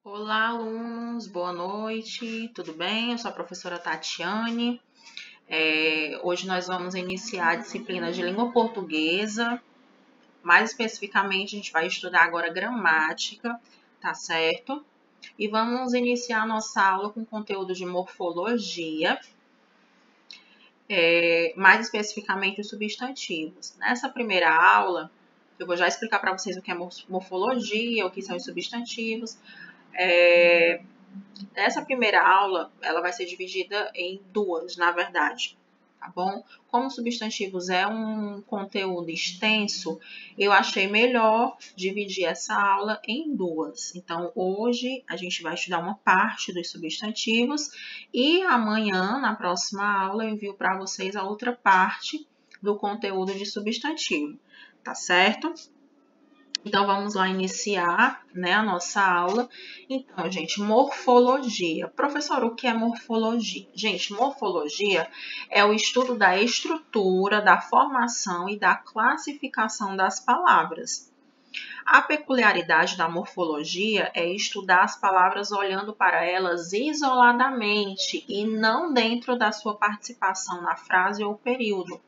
Olá, alunos, boa noite, tudo bem? Eu sou a professora Tatiane. Hoje nós vamos iniciar a disciplina de língua portuguesa. Mais especificamente, a gente vai estudar agora gramática, tá certo? E vamos iniciar a nossa aula com conteúdo de morfologia, mais especificamente os substantivos. Nessa primeira aula, eu vou já explicar para vocês o que é morfologia, o que são os substantivos. Essa primeira aula, ela vai ser dividida em duas, na verdade, tá bom? Como substantivos é um conteúdo extenso, eu achei melhor dividir essa aula em duas. Então, hoje a gente vai estudar uma parte dos substantivos e amanhã, na próxima aula, eu envio para vocês a outra parte do conteúdo de substantivo, tá certo? Então, vamos lá iniciar, né, a nossa aula. Então, gente, morfologia. Professor, o que é morfologia? Gente, morfologia é o estudo da estrutura, da formação e da classificação das palavras. A peculiaridade da morfologia é estudar as palavras olhando para elas isoladamente e não dentro da sua participação na frase ou período.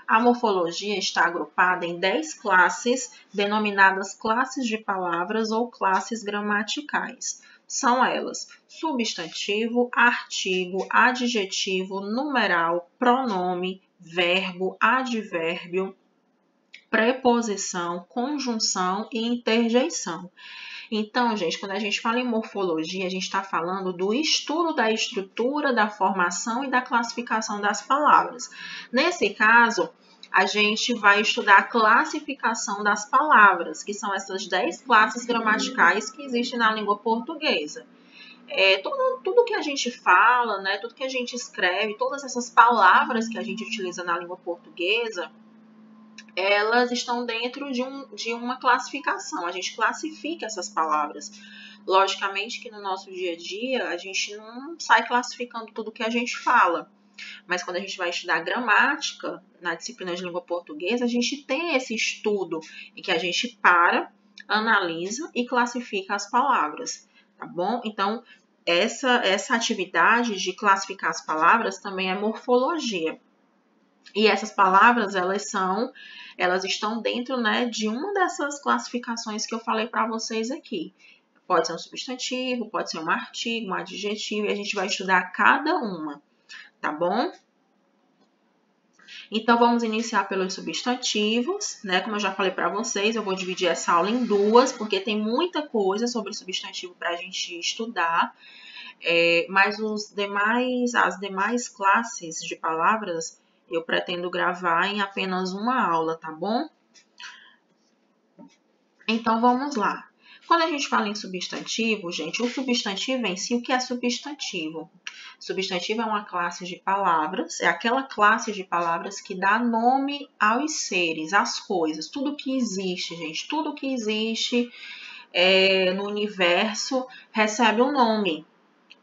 A morfologia está agrupada em 10 classes, denominadas classes de palavras ou classes gramaticais. São elas: substantivo, artigo, adjetivo, numeral, pronome, verbo, advérbio, preposição, conjunção e interjeição. Então, gente, quando a gente fala em morfologia, a gente está falando do estudo da estrutura, da formação e da classificação das palavras. Nesse caso, a gente vai estudar a classificação das palavras, que são essas 10 classes gramaticais que existem na língua portuguesa. Tudo que a gente fala, né, tudo que a gente escreve, todas essas palavras que a gente utiliza na língua portuguesa, elas estão dentro de uma classificação. A gente classifica essas palavras. Logicamente que no nosso dia a dia a gente não sai classificando tudo que a gente fala. Mas quando a gente vai estudar gramática, na disciplina de língua portuguesa, a gente tem esse estudo em que a gente analisa e classifica as palavras, tá bom? Então, essa atividade de classificar as palavras também é morfologia. E essas palavras, elas estão dentro, né, de uma dessas classificações que eu falei para vocês aqui. Pode ser um substantivo, pode ser um artigo, um adjetivo, e a gente vai estudar cada uma, tá bom? Então, vamos iniciar pelos substantivos, né? Como eu já falei para vocês, eu vou dividir essa aula em duas, porque tem muita coisa sobre substantivo para a gente estudar. Mas as demais classes de palavras eu pretendo gravar em apenas uma aula, tá bom? Então, vamos lá. Quando a gente fala em substantivo, gente, o substantivo em si, o que é substantivo? Substantivo é uma classe de palavras, é aquela classe de palavras que dá nome aos seres, às coisas, tudo que existe, gente, tudo que existe no universo recebe um nome,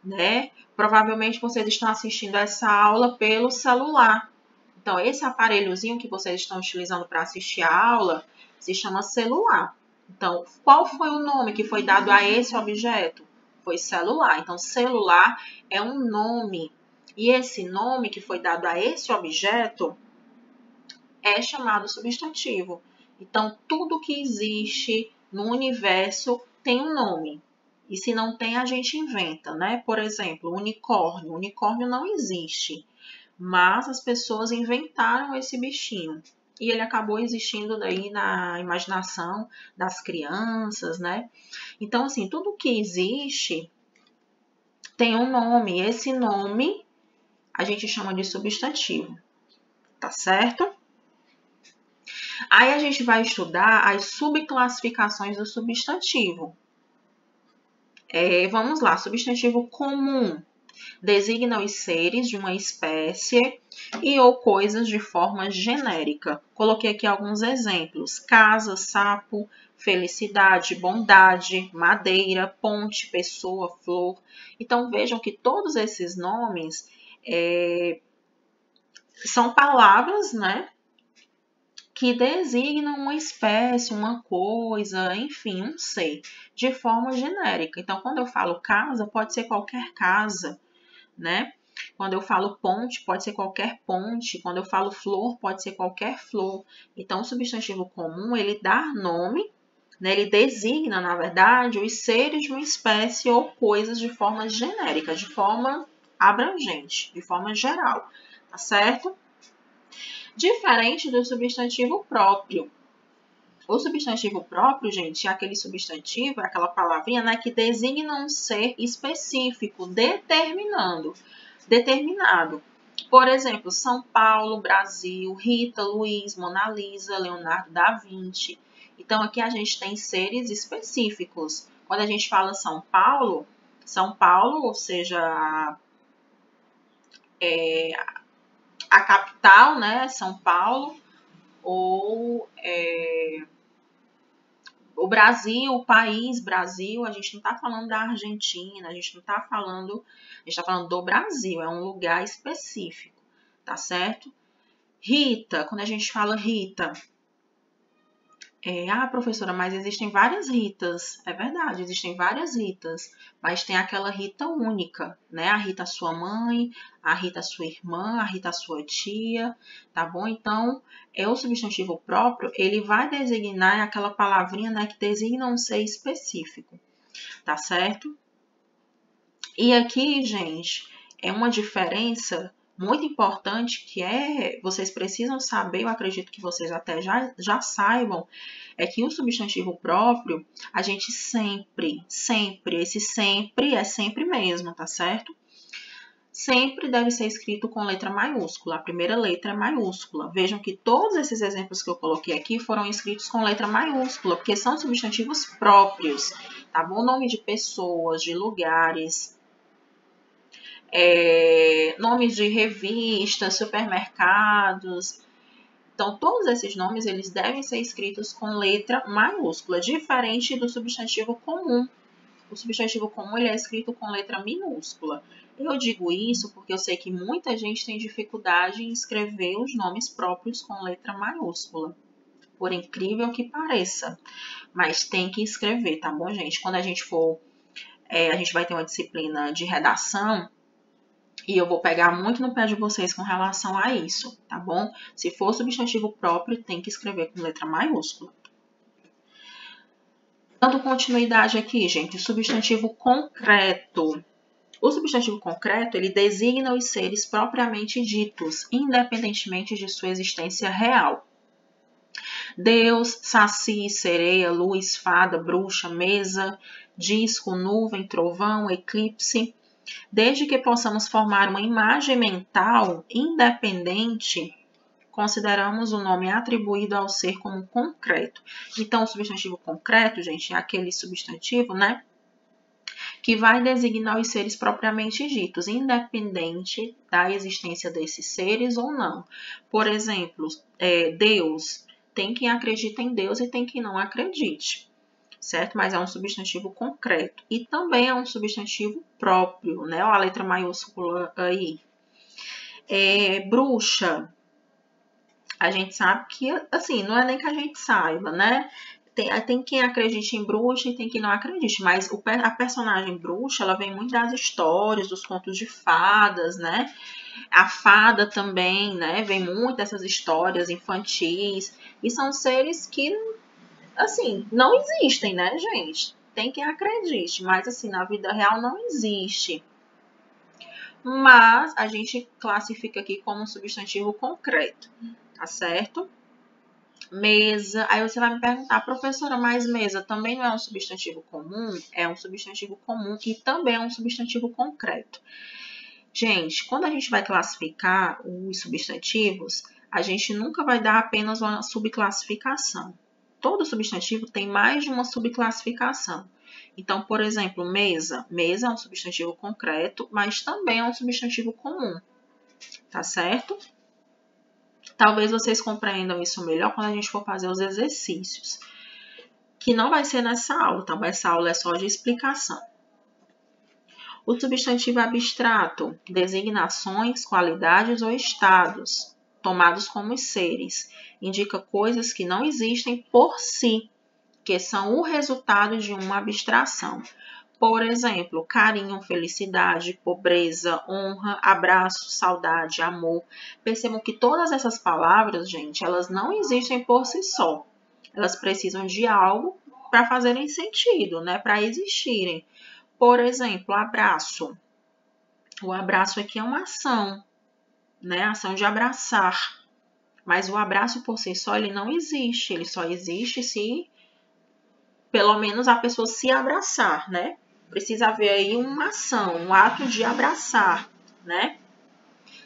né? Provavelmente vocês estão assistindo essa aula pelo celular. Então, esse aparelhozinho que vocês estão utilizando para assistir a aula se chama celular. Então, qual foi o nome que foi dado a esse objeto? Foi celular. Então, celular é um nome. E esse nome que foi dado a esse objeto é chamado substantivo. Então, tudo que existe no universo tem um nome. E se não tem, a gente inventa, né? Por exemplo, unicórnio. Unicórnio não existe, mas as pessoas inventaram esse bichinho. E ele acabou existindo daí na imaginação das crianças, né? Então, assim, tudo que existe tem um nome. Esse nome a gente chama de substantivo, tá certo? Aí a gente vai estudar as subclassificações do substantivo. Vamos lá, substantivo comum designa os seres de uma espécie e ou coisas de forma genérica. Coloquei aqui alguns exemplos: casa, sapo, felicidade, bondade, madeira, ponte, pessoa, flor. Então vejam que todos esses nomes são palavras, né, que designam uma espécie, uma coisa, enfim, um ser, de forma genérica. Então, quando eu falo casa, pode ser qualquer casa, né? Quando eu falo ponte, pode ser qualquer ponte. Quando eu falo flor, pode ser qualquer flor. Então, o substantivo comum, ele dá nome, né? Ele designa, na verdade, os seres de uma espécie ou coisas de forma genérica, de forma abrangente, de forma geral, tá certo? Diferente do substantivo próprio. O substantivo próprio, gente, é aquele substantivo, é aquela palavrinha, né, que designa um ser específico, determinado. Por exemplo, São Paulo, Brasil, Rita, Luiz, Mona Lisa, Leonardo da Vinci. Então, aqui a gente tem seres específicos. Quando a gente fala São Paulo, ou seja, a capital, né, São Paulo, ou o Brasil, o país Brasil, a gente não está falando da Argentina, a gente está falando do Brasil, é um lugar específico, tá certo? Rita, quando a gente fala Rita, professora, mas existem várias Ritas. É verdade, existem várias Ritas, mas tem aquela Rita única, né? A Rita sua mãe, a Rita sua irmã, a Rita sua tia, tá bom? Então, o substantivo próprio, ele vai designar aquela palavrinha, né, que designa um ser específico, tá certo? E aqui, gente, é uma diferença muito importante que vocês precisam saber, eu acredito que vocês até já saibam, é que o substantivo próprio, a gente sempre, esse sempre é sempre mesmo, tá certo? Sempre deve ser escrito com letra maiúscula, a primeira letra é maiúscula. Vejam que todos esses exemplos que eu coloquei aqui foram escritos com letra maiúscula, porque são substantivos próprios, tá bom? Nome de pessoas, de lugares, nomes de revistas, supermercados. Então, todos esses nomes eles devem ser escritos com letra maiúscula, diferente do substantivo comum. O substantivo comum ele é escrito com letra minúscula. Eu digo isso porque eu sei que muita gente tem dificuldade em escrever os nomes próprios com letra maiúscula. Por incrível que pareça. Mas tem que escrever, tá bom, gente? Quando a gente a gente vai ter uma disciplina de redação, e eu vou pegar muito no pé de vocês com relação a isso, tá bom? Se for substantivo próprio, tem que escrever com letra maiúscula. Dando continuidade aqui, gente, o substantivo concreto. O substantivo concreto, ele designa os seres propriamente ditos, independentemente de sua existência real. Deus, saci, sereia, luz, fada, bruxa, mesa, disco, nuvem, trovão, eclipse. Desde que possamos formar uma imagem mental independente, consideramos o nome atribuído ao ser como concreto. Então, o substantivo concreto, gente, é aquele substantivo, né, que vai designar os seres propriamente ditos, independente da existência desses seres ou não. Por exemplo, Deus. Tem quem acredita em Deus e tem quem não acredite, certo? Mas é um substantivo concreto. E também é um substantivo próprio, né? Olha a letra maiúscula aí. Bruxa. A gente sabe que, assim, não é nem que a gente saiba, né? Tem quem acredite em bruxa e tem quem não acredite. Mas a personagem bruxa, ela vem muito das histórias, dos contos de fadas, né? A fada também, né? Vem muito dessas histórias infantis. E são seres que, assim, não existem, né, gente? Tem quem acredite, mas, assim, na vida real não existe. Mas a gente classifica aqui como um substantivo concreto, tá certo? Mesa. Aí você vai me perguntar, professora, mas mesa também não é um substantivo comum? É um substantivo comum e também é um substantivo concreto. Gente, quando a gente vai classificar os substantivos, a gente nunca vai dar apenas uma subclassificação. Todo substantivo tem mais de uma subclassificação. Então, por exemplo, mesa. Mesa é um substantivo concreto, mas também é um substantivo comum. Tá certo? Talvez vocês compreendam isso melhor quando a gente for fazer os exercícios. Que não vai ser nessa aula, tá? Essa aula é só de explicação. O substantivo abstrato, designações, qualidades ou estados. tomados como seres. Indica coisas que não existem por si, que são o resultado de uma abstração. Por exemplo, carinho, felicidade, pobreza, honra, abraço, saudade, amor. Percebam que todas essas palavras, gente, elas não existem por si só. Elas precisam de algo para fazerem sentido, né? Para existirem. Por exemplo, abraço. O abraço aqui é uma ação, né? A ação de abraçar. Mas o abraço por si só, ele não existe. Ele só existe se, pelo menos, a pessoa se abraçar, né? Precisa haver aí uma ação, um ato de abraçar, né?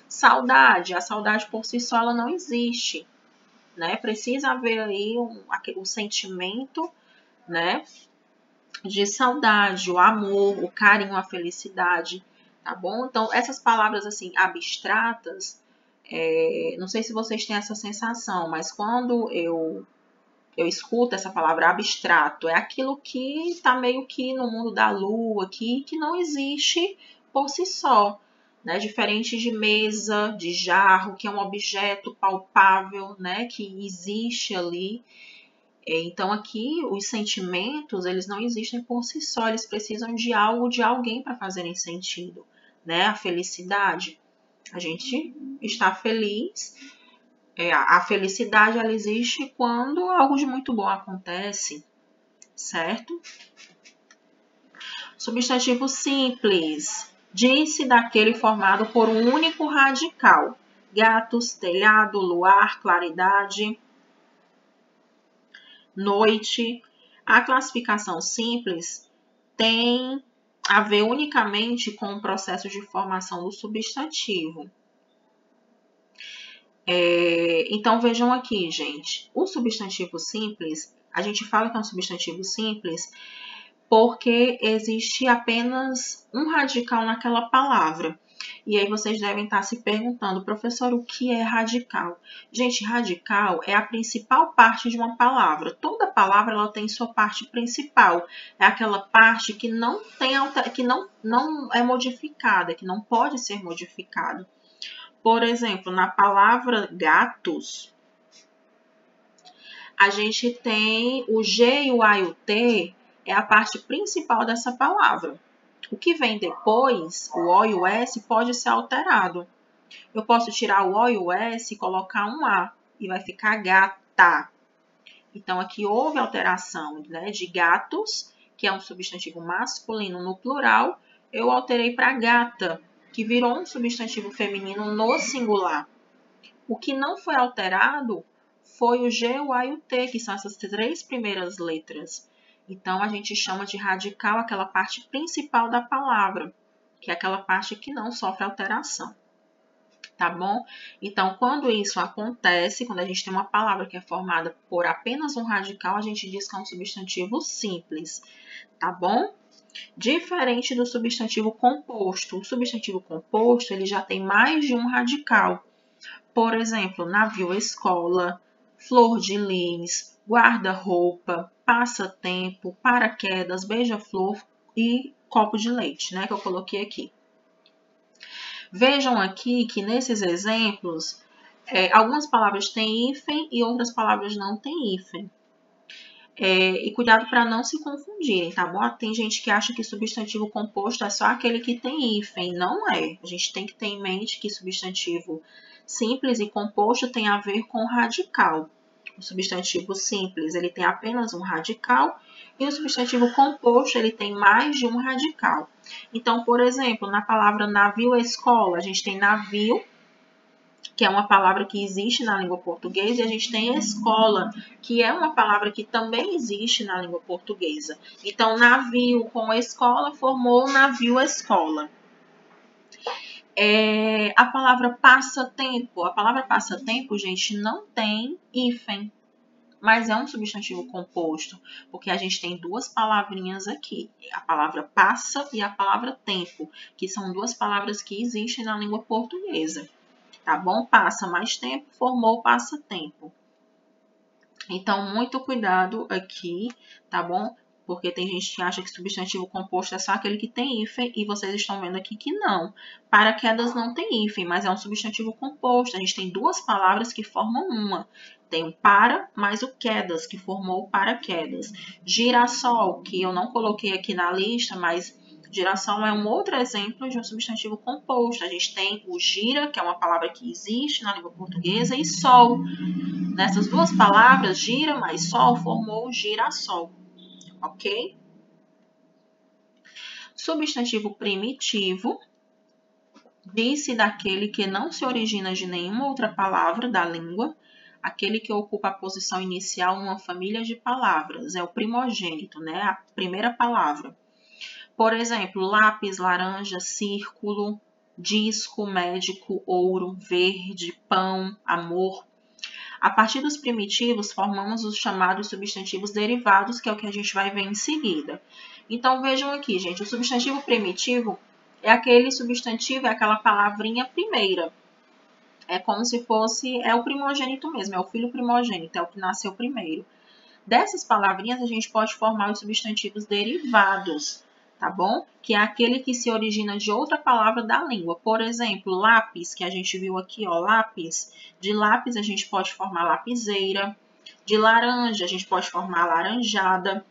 Saudade. A saudade por si só, ela não existe, né? Precisa haver aí o sentimento, né? De saudade, o amor, o carinho, a felicidade, tá bom? Então, essas palavras, assim, abstratas, não sei se vocês têm essa sensação, mas quando eu escuto essa palavra abstrato, é aquilo que está meio que no mundo da lua, que não existe por si só, né? Diferente de mesa, de jarro, que é um objeto palpável, né? Que existe ali. Então, aqui, os sentimentos, eles não existem por si só, eles precisam de algo, de alguém para fazerem sentido, né? A felicidade, a gente está feliz. A felicidade, ela existe quando algo de muito bom acontece, certo? Substantivo simples. Diz-se daquele formado por um único radical. Gatos, telhado, luar, claridade, noite. A classificação simples tem a ver unicamente com o processo de formação do substantivo. Então, vejam aqui, gente. O substantivo simples, a gente fala que é um substantivo simples porque existe apenas um radical naquela palavra. E aí vocês devem estar se perguntando, professor, o que é radical? Gente, radical é a principal parte de uma palavra. Toda palavra ela tem sua parte principal. É aquela parte que não tem que não é modificada, que não pode ser modificada. Por exemplo, na palavra gatos, a gente tem o G e o A e o T, é a parte principal dessa palavra. O que vem depois, o O e o S, pode ser alterado. Eu posso tirar o O e o S e colocar um A, e vai ficar gata. Então, aqui houve alteração, né, de gatos, que é um substantivo masculino no plural, eu alterei para gata, que virou um substantivo feminino no singular. O que não foi alterado foi o G, o A e o T, que são essas três primeiras letras. Então, a gente chama de radical aquela parte principal da palavra, que é aquela parte que não sofre alteração. Tá bom? Então, quando isso acontece, quando a gente tem uma palavra que é formada por apenas um radical, a gente diz que é um substantivo simples. Tá bom? Diferente do substantivo composto. O substantivo composto, ele já tem mais de um radical. Por exemplo, navio, escola, flor de lis, guarda-roupa, passatempo, paraquedas, beija-flor e copo de leite, né, que eu coloquei aqui. Vejam aqui que nesses exemplos, algumas palavras têm hífen e outras palavras não têm hífen. E cuidado para não se confundirem, tá bom? Tem gente que acha que substantivo composto é só aquele que tem hífen. Não é. A gente tem que ter em mente que substantivo simples e composto tem a ver com radical. O substantivo simples, ele tem apenas um radical e o substantivo composto, ele tem mais de um radical. Então, por exemplo, na palavra navio escola, a gente tem navio, que é uma palavra que existe na língua portuguesa, e a gente tem escola, que é uma palavra que também existe na língua portuguesa. Então, navio com escola formou navio-escola. A palavra passatempo. A palavra passatempo, gente, não tem hífen, mas é um substantivo composto, porque a gente tem duas palavrinhas aqui, a palavra passa e a palavra tempo, que são duas palavras que existem na língua portuguesa. Tá bom? Passa mais tempo, formou passatempo. Então, muito cuidado aqui, tá bom? porque tem gente que acha que substantivo composto é só aquele que tem hífen, e vocês estão vendo aqui que não. Paraquedas não tem hífen, mas é um substantivo composto. A gente tem duas palavras que formam uma. Tem o para mais o quedas, que formou o paraquedas. Girassol, que eu não coloquei aqui na lista, mas girassol é um outro exemplo de um substantivo composto. A gente tem o gira, que é uma palavra que existe na língua portuguesa, e sol. Nessas duas palavras, gira mais sol, formou o girassol. Ok? Substantivo primitivo diz-se daquele que não se origina de nenhuma outra palavra da língua, aquele que ocupa a posição inicial numa família de palavras. É o primogênito, né? A primeira palavra. Por exemplo, lápis, laranja, círculo, disco, médico, ouro, verde, pão, amor. A partir dos primitivos, formamos os chamados substantivos derivados, que é o que a gente vai ver em seguida. Então, vejam aqui, gente, o substantivo primitivo é aquele substantivo, é aquela palavrinha primeira. É como se fosse, é o primogênito mesmo, é o filho primogênito, é o que nasceu primeiro. Dessas palavrinhas, a gente pode formar os substantivos derivados, tá bom? Que é aquele que se origina de outra palavra da língua. Por exemplo, lápis, que a gente viu aqui, ó, lápis. De lápis a gente pode formar lapiseira. De laranja a gente pode formar laranjada.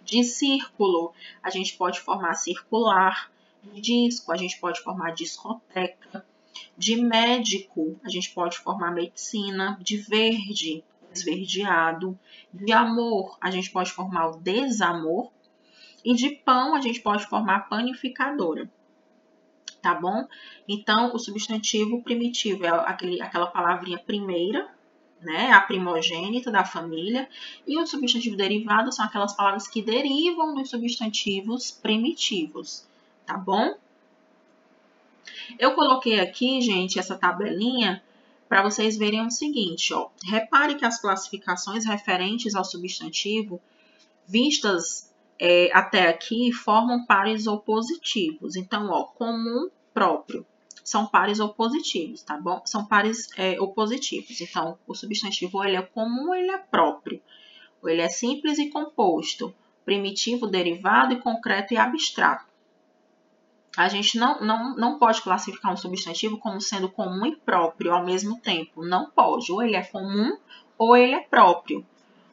De círculo a gente pode formar circular. De disco a gente pode formar discoteca. De médico a gente pode formar medicina. De verde, esverdeado. De amor a gente pode formar o desamor. E de pão, a gente pode formar panificadora, tá bom? Então, o substantivo primitivo é aquela palavrinha primeira, né? A primogênita da família. E o substantivo derivado são aquelas palavras que derivam dos substantivos primitivos, tá bom? Eu coloquei aqui, gente, essa tabelinha para vocês verem o seguinte, ó. Repare que as classificações referentes ao substantivo, vistas até aqui, formam pares opositivos. Então, ó, comum, próprio, são pares opositivos, tá bom? São pares opositivos. Então, o substantivo, ou ele é comum ou ele é próprio. Ou ele é simples e composto. Primitivo, derivado e concreto e abstrato. A gente não pode classificar um substantivo como sendo comum e próprio ao mesmo tempo. Não pode. Ou ele é comum ou ele é próprio.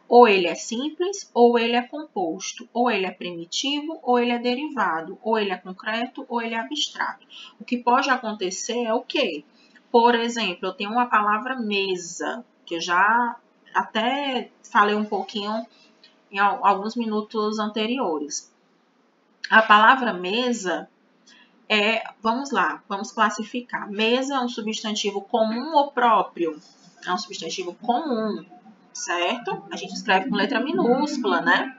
Ou ele é simples, ou ele é composto. Ou ele é primitivo, ou ele é derivado. Ou ele é concreto, ou ele é abstrato. O que pode acontecer é o quê? Por exemplo, eu tenho uma palavra mesa, que eu já até falei um pouquinho em alguns minutos anteriores. A palavra mesa vamos lá, vamos classificar. Mesa é um substantivo comum ou próprio? É um substantivo comum. Certo? A gente escreve com letra minúscula, né?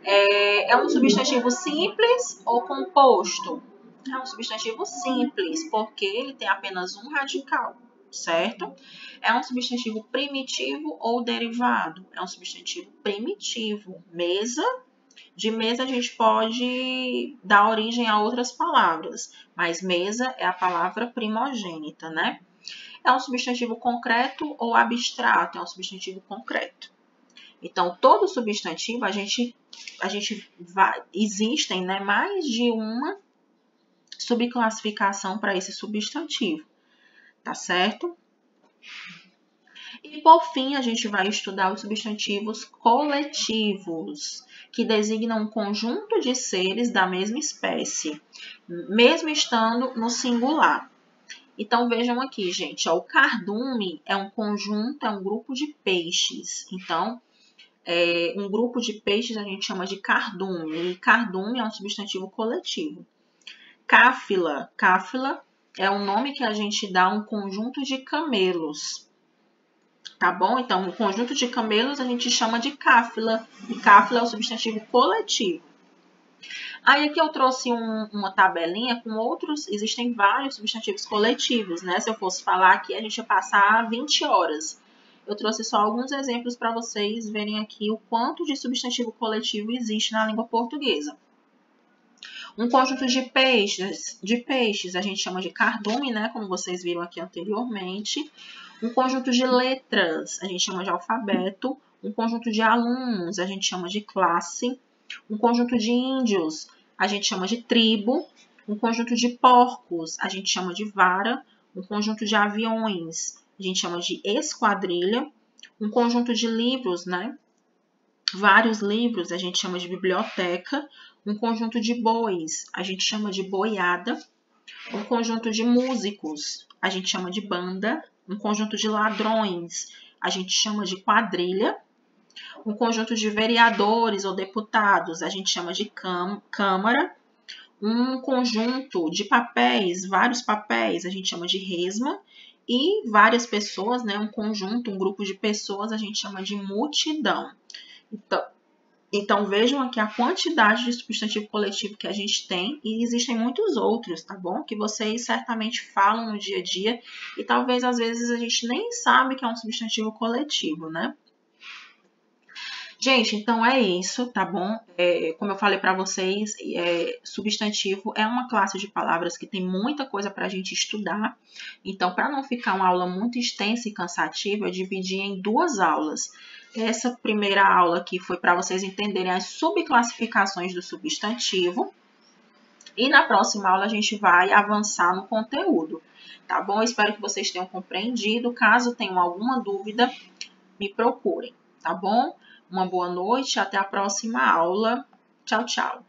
É um substantivo simples ou composto? É um substantivo simples, porque ele tem apenas um radical, certo? É um substantivo primitivo ou derivado? É um substantivo primitivo. Mesa, de mesa a gente pode dar origem a outras palavras, mas mesa é a palavra primogênita, né? É um substantivo concreto ou abstrato? É um substantivo concreto. Então, todo substantivo, existem, né, mais de uma subclassificação para esse substantivo, tá certo? E, por fim, a gente vai estudar os substantivos coletivos, que designam um conjunto de seres da mesma espécie, mesmo estando no singular. Então, vejam aqui, gente, ó, o cardume é um conjunto, é um grupo de peixes. Então, um grupo de peixes a gente chama de cardume. E cardume é um substantivo coletivo. Cáfila. Cáfila é um nome que a gente dá a um conjunto de camelos. Tá bom? Então, um conjunto de camelos a gente chama de cáfila. E cáfila é um substantivo coletivo. Aí aqui eu trouxe uma tabelinha com outros, existem vários substantivos coletivos, né? Se eu fosse falar aqui, a gente ia passar 20 horas. Eu trouxe só alguns exemplos para vocês verem aqui o quanto de substantivo coletivo existe na língua portuguesa. Um conjunto de peixes a gente chama de cardume, né? Como vocês viram aqui anteriormente. Um conjunto de letras a gente chama de alfabeto. Um conjunto de alunos a gente chama de classe. Um conjunto de índios, a gente chama de tribo. Um conjunto de porcos, a gente chama de vara. Um conjunto de aviões, a gente chama de esquadrilha. Um conjunto de livros, né? Vários livros, a gente chama de biblioteca. Um conjunto de bois, a gente chama de boiada. Um conjunto de músicos, a gente chama de banda. Um conjunto de ladrões, a gente chama de quadrilha. Um conjunto de vereadores ou deputados, a gente chama de câmara. Um conjunto de papéis, vários papéis, a gente chama de resma. E várias pessoas, né, um conjunto, um grupo de pessoas, a gente chama de multidão. Então, vejam aqui a quantidade de substantivo coletivo que a gente tem, e existem muitos outros, tá bom? Que vocês certamente falam no dia a dia, e talvez às vezes a gente nem sabe que é um substantivo coletivo, né? Gente, então é isso, tá bom? Como eu falei para vocês, substantivo é uma classe de palavras que tem muita coisa para a gente estudar. Então, para não ficar uma aula muito extensa e cansativa, eu dividi em 2 aulas. Essa primeira aula aqui foi para vocês entenderem as subclassificações do substantivo. E na próxima aula a gente vai avançar no conteúdo, tá bom? Eu espero que vocês tenham compreendido. Caso tenham alguma dúvida, me procurem, tá bom? Uma boa noite, até a próxima aula. Tchau, tchau.